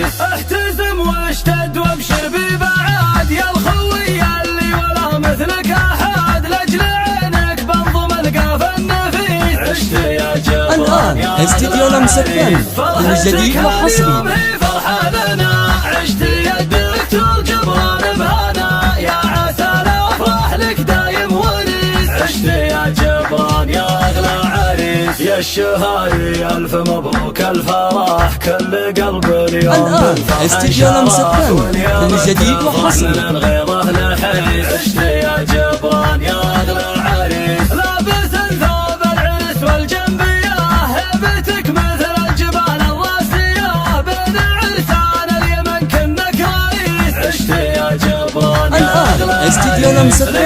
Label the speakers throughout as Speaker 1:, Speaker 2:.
Speaker 1: العريس. احتزم واشتد وابشر ببعاد يا الخوي اللي ولا مثلك احد، لاجل عينك بنظم القاف النفيس. عشت يا جبران يا
Speaker 2: استديو لمس الفن الجديد وحصري.
Speaker 1: فرحة لنا عشت يا الدكتور جبران بهنا، يا عسى الافراح لك دايم ونيس. عشت يا جبران يا اغلى عريس، يا الشهاري الف مبروك الفرح، كل قلب اليوم
Speaker 2: استديو لمس الفن الجديد وحصري.
Speaker 1: من غيره نحيس. عشت يا جبران يا اغلى عريس، لابس ثوب العرس والجنبيه، هيبتك مثل الجبال الراسيه، بين عرسان اليمن كنك رئيس. عشت يا جبران يا اغلى عريس،
Speaker 2: استديو لمس الفن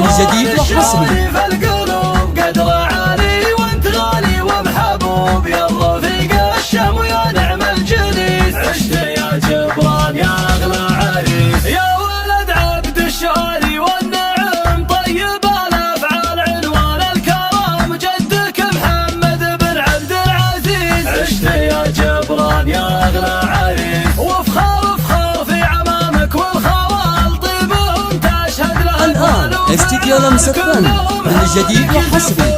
Speaker 2: الجديد وحصري.
Speaker 1: في القلوب قدر عالي وانت غالي ومحبوب، يا الرفيق الشام ويا نعم الجليس. عشت يا جبران يا اغلى عريس، يا ولد عبد الشهري والنعم، طيب الافعال عنوان الكرم، جدك محمد بن عبد العزيز. عشت يا جبران يا اغلى عريس، وفخار في عمامك والخوال، طيبهم تشهد له
Speaker 2: استديو لمس الفن الجديد وحصري.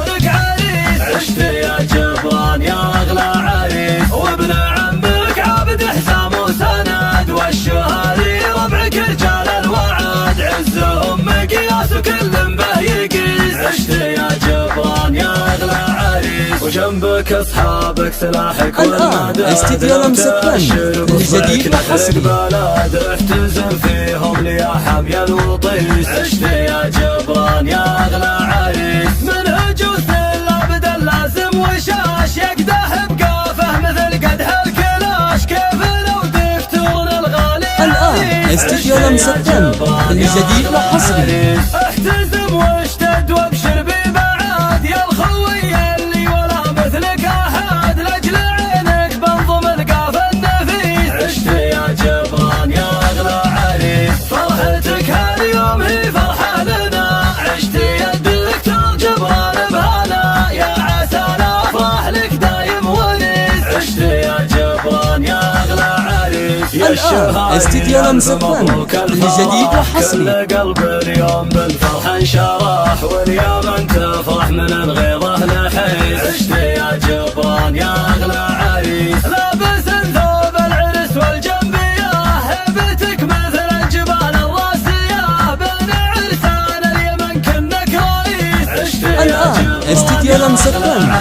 Speaker 1: عشت يا جبران يا اغلى عريس، وابن عمك عبد حسام وسند، والشهري ربعك رجال الوعد، عزهم مقياس وكل به يقيس. عشت يا جبران يا اغلى عريس، وجنبك اصحابك سلاحك والمداد،
Speaker 2: استديو لمس الفن الجديد وحصري.
Speaker 1: بلد احتزم فيهم ليا حمي الوطيس. عشت يا جبران يا اغلى عريس، من هجوس الابد اللازم وشاش، يقدح بقافه مثل قدح الكلاش، كيف لو دكتور الغالي.
Speaker 2: استديو لمس الفن الجديد وحصري.
Speaker 1: احتزم واشتد وابشر ببعاد يا الخوي اللي ولا مثلك احد، لاجل عينك بنظم القاف النفيس. عشت يا جبران يا اغلى عريس، فرحتك هاليوم هي فرحة لنا، عشت يا الدكتور جبران بهنا، يا عسى الافراح لك دايم ونيس. عشت يا جبران يا اغلى عريس، يا الشهري
Speaker 2: استديو لمس الفن الجديد وحصري.
Speaker 1: كل قلب اليوم بالفرح انشرح، واليوم تفرح من الغيظه نحيس. عشت يا جبران يا اغلى عريس، لابس ثوب العرس والجنبيه، هيبتك مثل الجبال الراسيه، بين عرسان اليمن كنك رئيس. عشت يا جبران
Speaker 2: استديو لمس الفن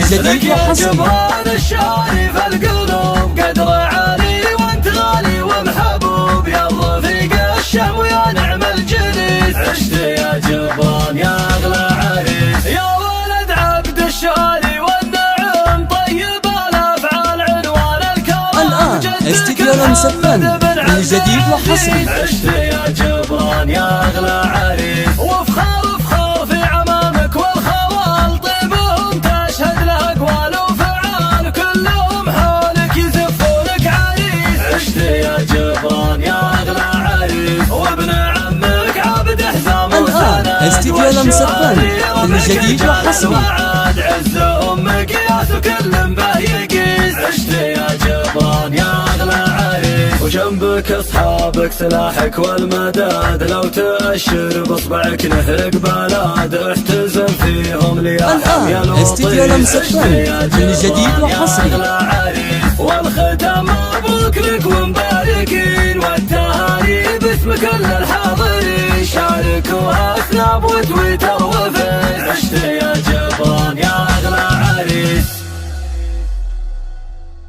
Speaker 2: الجديد وحصري.
Speaker 1: جبران الشهري في القلوب قدر عالي وانت غالي ومحبوب، يا الرفيق الشام ويا نعم الجليس. عشت يا جبران يا اغلى عريس، يا ولد عبد الشهري والنعم، طيب الافعال عنوان الكرم،
Speaker 2: استديو لمس الفن الجديد وحصري.
Speaker 1: عشت يا جبران يا اغلى عريس، وفخار في عمامك والخوال، طيبهم تشهد له اقوال وفعال، كلهم حولك يزفونك عريس. عشت يا جبران يا اغلى عريس، وابن عمك عبد حسام وسند،
Speaker 2: استديو لمس الفن الجديد وحصري.
Speaker 1: عزهم مقياس وكل به يقيس. عشت يا جبران يا اغلى عريس، وجنبك اصحابك سلاحك والمداد، لو تأشر باصبعك نهرق بلاد، احتزم فيهم ليا حمي الوطيس.
Speaker 2: استديو لمس الفن الجديد وحصري.
Speaker 1: والختام مبروك لك ومباركين، والتهاني باسم كل الحاضرين، شاركوا اسناب وتويت